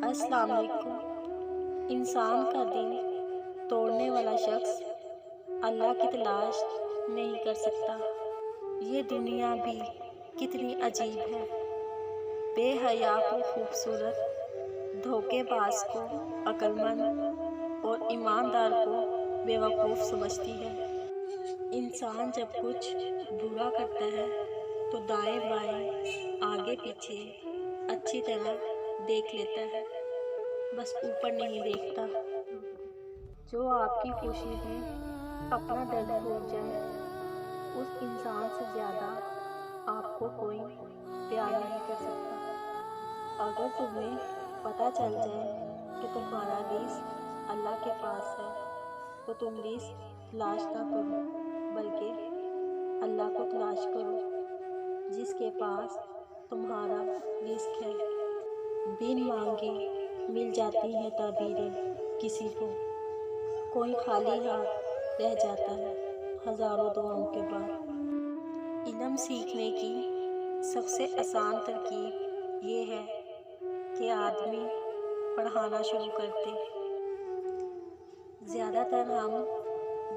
السلام علیکم۔ انسان کا دل توڑنے والا شخص اللہ کی تلاش نہیں کر سکتا۔ یہ دنیا بھی کتنی عجیب ہے، بے حیا کو خوبصورت، دھوکے باز کو عقل مند اور ایماندار کو بیوقوف سمجھتی ہے۔ انسان جب کچھ برا کرتا ہے تو دائیں بائیں آگے پیچھے اچھی طرح دیکھ لیتا ہے، بس اوپر نہیں دیکھتا۔ جو آپ کی خوشی میں اپنا درد بھول جائے، اس انسان سے زیادہ آپ کو کوئی پیار نہیں کر سکتا۔ اگر تمہیں پتہ چل جائے کہ تمہارا رزق اللہ کے پاس ہے تو تم رزق تلاش نہ کرو، بلکہ اللہ کو تلاش کرو جس کے پاس تمہارا رزق ہے۔ بن مانگے مل جاتی ہیں تعبیریں کسی کو، کوئی خالی ہاتھ رہ جاتا ہے ہزاروں دعاؤں کے بعد۔ علم سیکھنے کی سب سے آسان ترکیب یہ ہے کہ آدمی پڑھانا شروع کر دے۔ زیادہ تر ہم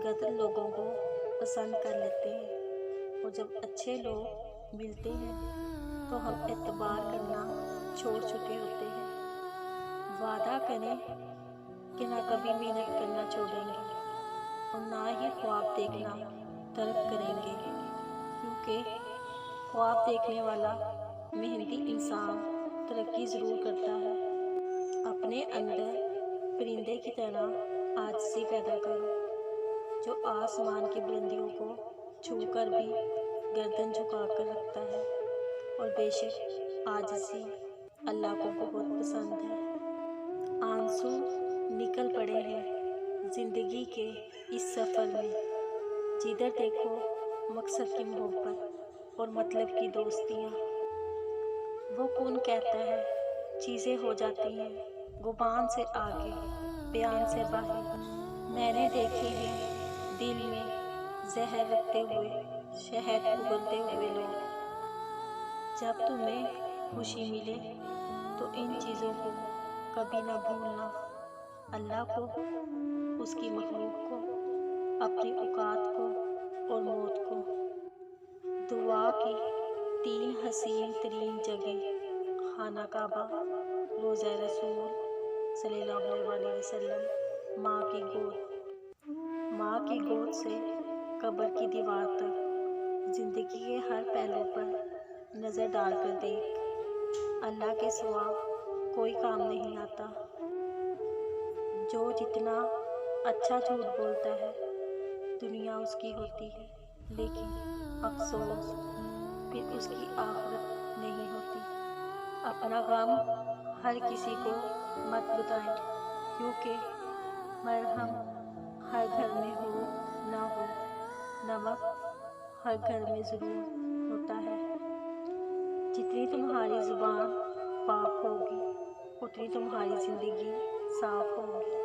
غدر لوگوں کو پسند کر لیتے ہیں، اور جب اچھے لوگ ملتے ہیں تو ہم اعتبار کرنا چھوڑ چکے ہوتے ہیں۔ وعدہ کریں کہ نہ کبھی محنت کرنا چھوڑیں گے اور نہ ہی خواب دیکھنا ترک کریں گے، کیونکہ خواب دیکھنے والا محنتی انسان ترقی ضرور کرتا ہے۔ اپنے اندر پرندے کی طرح عاجزی پیدا کرو، جو آسمان کی بلندیوں کو چھو کر بھی گردن جھکا کر رکھتا ہے، اور بے شک عاجزی اللہ کو بہت پسند ہے۔ آنسو نکل پڑے ہیں زندگی کے اس سفر میں، جدھر دیکھو مقصد کی محبت اور مطلب کی دوستیاں۔ وہ کون کہتا ہے چیزیں ہو جاتی ہیں زبان سے آگے بیان سے باہر۔ میں نے دیکھے ہیں دل میں زہر رکھتے ہوئے شہد اگلتے ہوئے لوگ۔ جب تمہیں خوشی ملے تو ان چیزوں کو کبھی نہ بھولنا، اللہ کو، اس کی مخلوق کو، اپنی اوقات کو اور موت کو۔ دعا کی 3 حسین ترین جگہ: خانہ کعبہ، روضہ رسول صلی اللہ علیہ وسلم، ماں کی گود۔ ماں کی گود سے قبر کی دیوار تک زندگی کے ہر پہلو پر نظر ڈال کر دیکھ، اللہ کے سوا کوئی کام نہیں آتا۔ جو جتنا اچھا جھوٹ بولتا ہے دنیا اس کی ہوتی ہے، لیکن افسوس پھر اس کی آخرت نہیں ہوتی۔ اپنا غم ہر کسی کو مت بتائیں، کیونکہ مرہم ہر گھر میں ہو نہ ہو، نمک ہر گھر میں ضرور ہوتا ہے۔ جتنی تمہاری زبان پاک ہوگی اتنی تمہاری زندگی صاف ہوگی۔